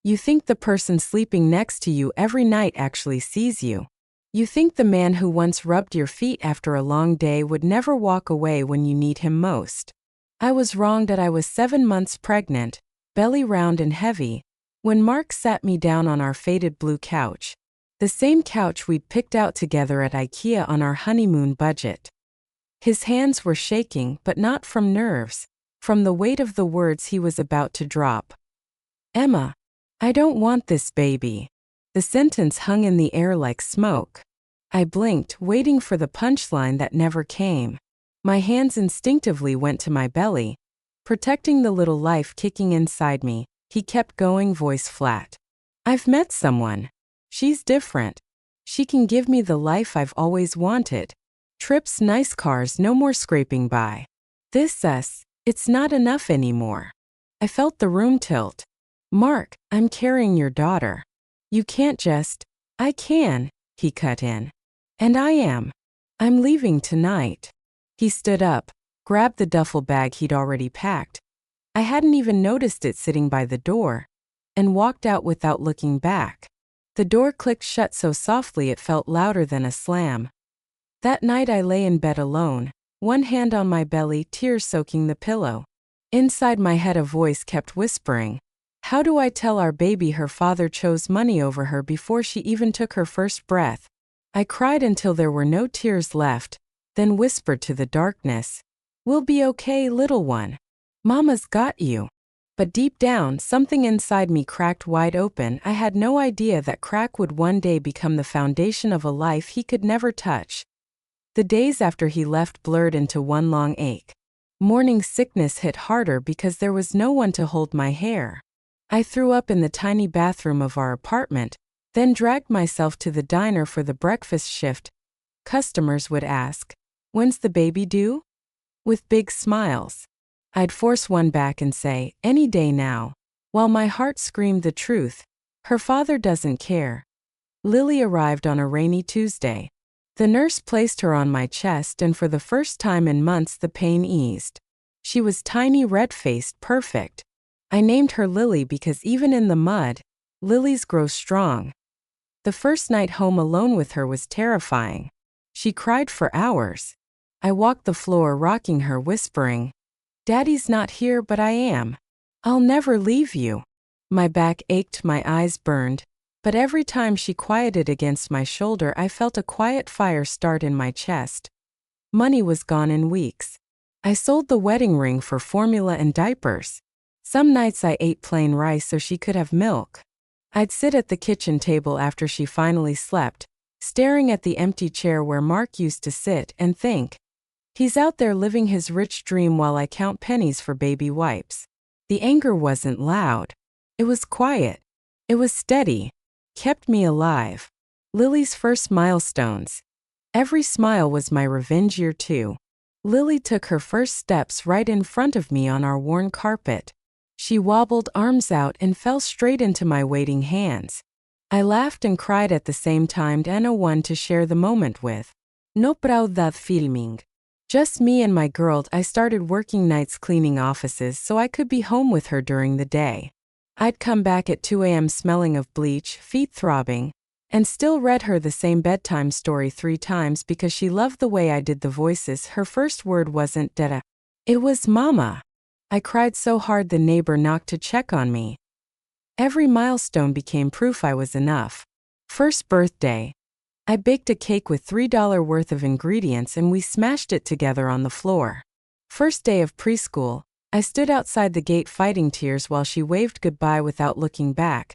You think the person sleeping next to you every night actually sees you. You think the man who once rubbed your feet after a long day would never walk away when you need him most. I was wrong that I was 7 months pregnant, belly round and heavy, when Mark sat me down on our faded blue couch, the same couch we'd picked out together at IKEA on our honeymoon budget. His hands were shaking, but not from nerves, from the weight of the words he was about to drop. Emma, I don't want this baby. The sentence hung in the air like smoke. I blinked, waiting for the punchline that never came. My hands instinctively went to my belly, protecting the little life kicking inside me. He kept going, voice flat. I've met someone. She's different. She can give me the life I've always wanted. Trips, nice cars, no more scraping by. It's not enough anymore. I felt the room tilt. Mark, I'm carrying your daughter. You can't just. I can, he cut in. And I am. I'm leaving tonight. He stood up, grabbed the duffel bag he'd already packed. I hadn't even noticed it sitting by the door, and walked out without looking back. The door clicked shut so softly it felt louder than a slam. That night I lay in bed alone, one hand on my belly, tears soaking the pillow. Inside my head a voice kept whispering, how do I tell our baby her father chose money over her before she even took her first breath? I cried until there were no tears left, then whispered to the darkness, we'll be okay, little one. Mama's got you. But deep down, something inside me cracked wide open. I had no idea that crack would one day become the foundation of a life he could never touch. The days after he left blurred into one long ache. Morning sickness hit harder because there was no one to hold my hair. I threw up in the tiny bathroom of our apartment, then dragged myself to the diner for the breakfast shift. Customers would ask, when's the baby due? With big smiles. I'd force one back and say, any day now, while my heart screamed the truth. Her father doesn't care. Lily arrived on a rainy Tuesday. The nurse placed her on my chest, and for the first time in months the pain eased. She was tiny, red-faced, perfect. I named her Lily because even in the mud, lilies grow strong. The first night home alone with her was terrifying. She cried for hours. I walked the floor rocking her, whispering, Daddy's not here, but I am. I'll never leave you. My back ached, my eyes burned, but every time she quieted against my shoulder I felt a quiet fire start in my chest. Money was gone in weeks. I sold the wedding ring for formula and diapers. Some nights I ate plain rice so she could have milk. I'd sit at the kitchen table after she finally slept, staring at the empty chair where Mark used to sit, and think, he's out there living his rich dream while I count pennies for baby wipes. The anger wasn't loud. It was quiet. It was steady. Kept me alive. Lily's first milestones. Every smile was my revenge year too. Lily took her first steps right in front of me on our worn carpet. She wobbled, arms out, and fell straight into my waiting hands. I laughed and cried at the same time, and no one to share the moment with. No proud that filming. Just me and my girl. I started working nights cleaning offices so I could be home with her during the day. I'd come back at 2 a.m. smelling of bleach, feet throbbing, and still read her the same bedtime story 3 times because she loved the way I did the voices. Her first word wasn't Dada. It was Mama. I cried so hard the neighbor knocked to check on me. Every milestone became proof I was enough. First birthday. I baked a cake with $3 worth of ingredients and we smashed it together on the floor. First day of preschool. I stood outside the gate fighting tears while she waved goodbye without looking back.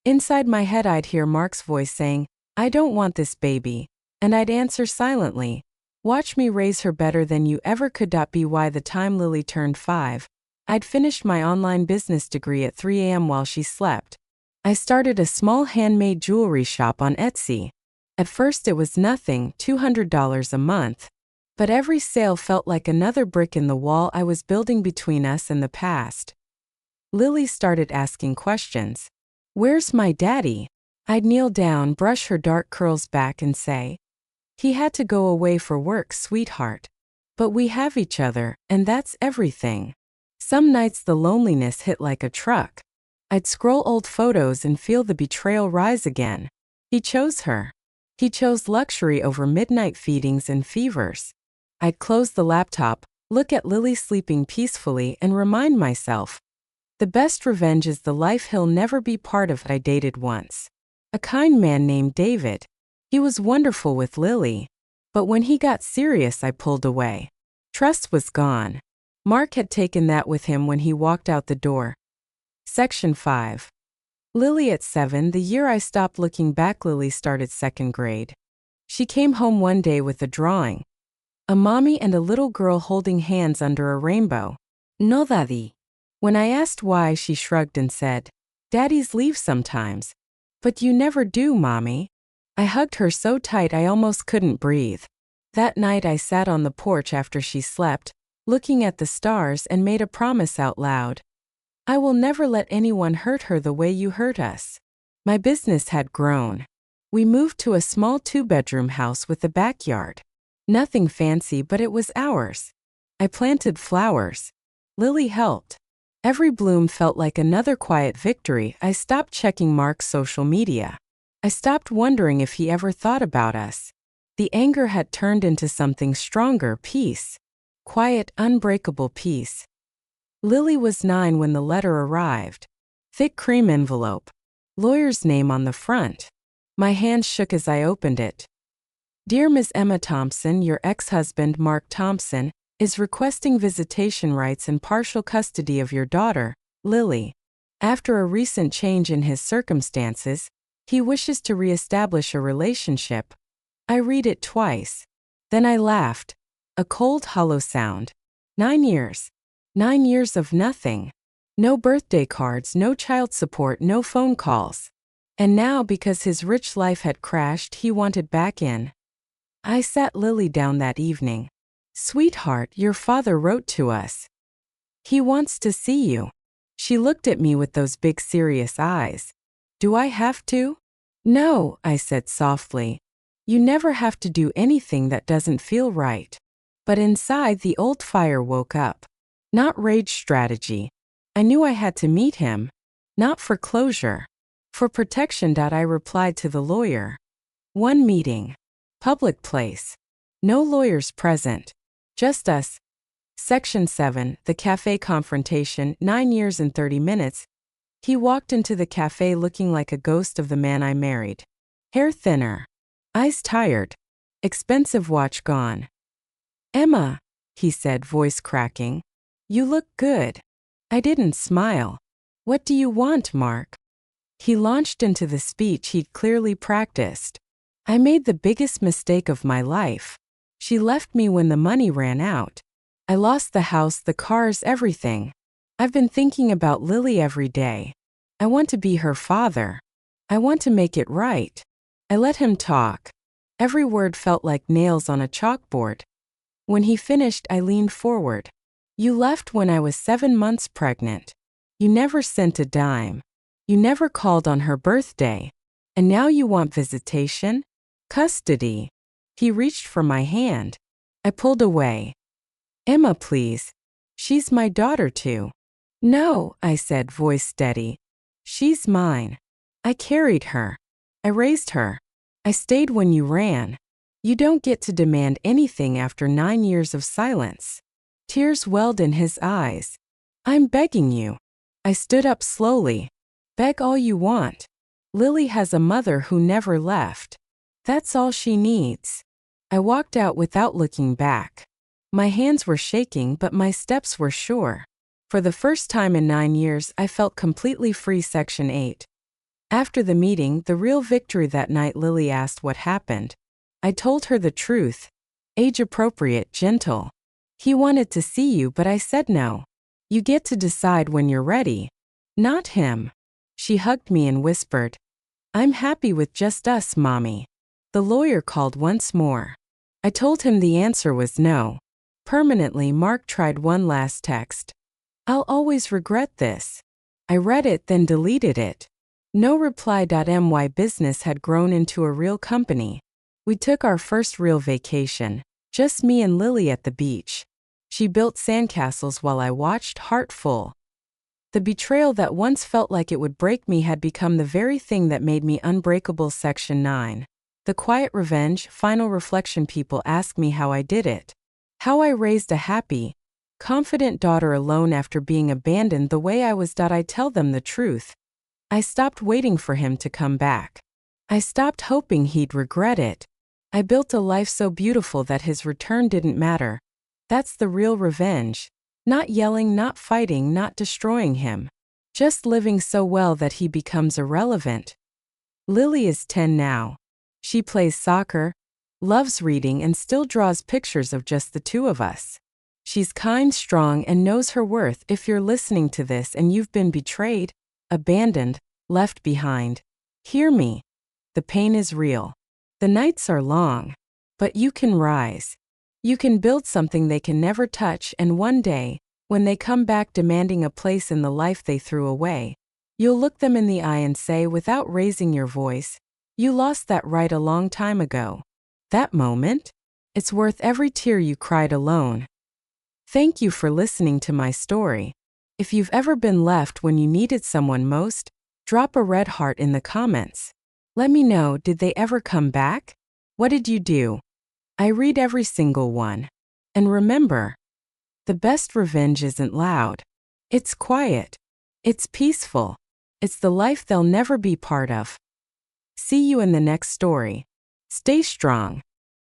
Inside my head I'd hear Mark's voice saying, I don't want this baby, and I'd answer silently, watch me raise her better than you ever could. By the time Lily turned 5, I'd finished my online business degree at 3 a.m. while she slept. I started a small handmade jewelry shop on Etsy. At first it was nothing, $200 a month. But every sale felt like another brick in the wall I was building between us and the past. Lily started asking questions. Where's my daddy? I'd kneel down, brush her dark curls back and say, he had to go away for work, sweetheart. But we have each other, and that's everything. Some nights the loneliness hit like a truck. I'd scroll old photos and feel the betrayal rise again. He chose her. He chose luxury over midnight feedings and fevers. I'd close the laptop, look at Lily sleeping peacefully, and remind myself, the best revenge is the life he'll never be part of. I dated once a kind man named David. He was wonderful with Lily. But when he got serious, I pulled away. Trust was gone. Mark had taken that with him when he walked out the door. Section 5. Lily at 7. The year I stopped looking back, Lily started 2nd grade. She came home one day with a drawing. A mommy and a little girl holding hands under a rainbow. No, Daddy. When I asked why, she shrugged and said, Daddies leave sometimes. But you never do, Mommy. I hugged her so tight I almost couldn't breathe. That night I sat on the porch after she slept, looking at the stars, and made a promise out loud. I will never let anyone hurt her the way you hurt us. My business had grown. We moved to a small 2-bedroom house with a backyard. Nothing fancy, but it was ours. I planted flowers. Lily helped. Every bloom felt like another quiet victory. I stopped checking Mark's social media. I stopped wondering if he ever thought about us. The anger had turned into something stronger, peace. Quiet, unbreakable peace. Lily was 9 when the letter arrived. Thick cream envelope. Lawyer's name on the front. My hand shook as I opened it. Dear Ms. Emma Thompson, your ex-husband, Mark Thompson, is requesting visitation rights and partial custody of your daughter, Lily. After a recent change in his circumstances, he wishes to reestablish a relationship. I read it twice. Then I laughed. A cold, hollow sound. 9 years. 9 years of nothing. No birthday cards, no child support, no phone calls. And now, because his rich life had crashed, he wanted back in. I sat Lily down that evening. Sweetheart, your father wrote to us. He wants to see you. She looked at me with those big serious eyes. Do I have to? No, I said softly. You never have to do anything that doesn't feel right. But inside, the old fire woke up. Not rage strategy. I knew I had to meet him. Not for closure. For protection. I replied to the lawyer. One meeting. Public place. No lawyers present. Just us. Section 7. The cafe confrontation. 9 years and 30 minutes. He walked into the cafe looking like a ghost of the man I married. Hair thinner. Eyes tired. Expensive watch gone. Emma, he said, voice cracking. You look good. I didn't smile. What do you want, Mark? He launched into the speech he'd clearly practiced. I made the biggest mistake of my life. She left me when the money ran out. I lost the house, the cars, everything. I've been thinking about Lily every day. I want to be her father. I want to make it right. I let him talk. Every word felt like nails on a chalkboard. When he finished, I leaned forward. You left when I was 7 months pregnant. You never sent a dime. You never called on her birthday. And now you want visitation? Custody. He reached for my hand. I pulled away. Emma, please. She's my daughter too. No, I said, voice steady. She's mine. I carried her. I raised her. I stayed when you ran. You don't get to demand anything after 9 years of silence. Tears welled in his eyes. I'm begging you. I stood up slowly. Beg all you want. Lily has a mother who never left. That's all she needs. I walked out without looking back. My hands were shaking, but my steps were sure. For the first time in 9 years, I felt completely free. Section 8. After the meeting, the real victory that night, Lily asked what happened. I told her the truth. Age-appropriate, gentle. He wanted to see you, but I said no. You get to decide when you're ready. Not him. She hugged me and whispered, I'm happy with just us, Mommy. The lawyer called once more. I told him the answer was no. Permanently. Mark tried one last text. I'll always regret this. I read it, then deleted it. No reply. My business had grown into a real company. We took our first real vacation, just me and Lily at the beach. She built sandcastles while I watched, heart full. The betrayal that once felt like it would break me had become the very thing that made me unbreakable. Section 9. The quiet revenge. Final reflection. People ask me how I did it. How I raised a happy, confident daughter alone after being abandoned the way I was. I tell them the truth. I stopped waiting for him to come back. I stopped hoping he'd regret it. I built a life so beautiful that his return didn't matter. That's the real revenge. Not yelling, not fighting, not destroying him. Just living so well that he becomes irrelevant. Lily is 10 now. She plays soccer, loves reading, and still draws pictures of just the two of us. She's kind, strong, and knows her worth. If you're listening to this and you've been betrayed, abandoned, left behind, hear me. The pain is real. The nights are long. But you can rise. You can build something they can never touch, and one day, when they come back demanding a place in the life they threw away, you'll look them in the eye and say without raising your voice, "You lost that right a long time ago." That moment? It's worth every tear you cried alone. Thank you for listening to my story. If you've ever been left when you needed someone most, drop a red heart in the comments. Let me know, did they ever come back? What did you do? I read every single one. And remember, the best revenge isn't loud. It's quiet. It's peaceful. It's the life they'll never be part of. See you in the next story. Stay strong.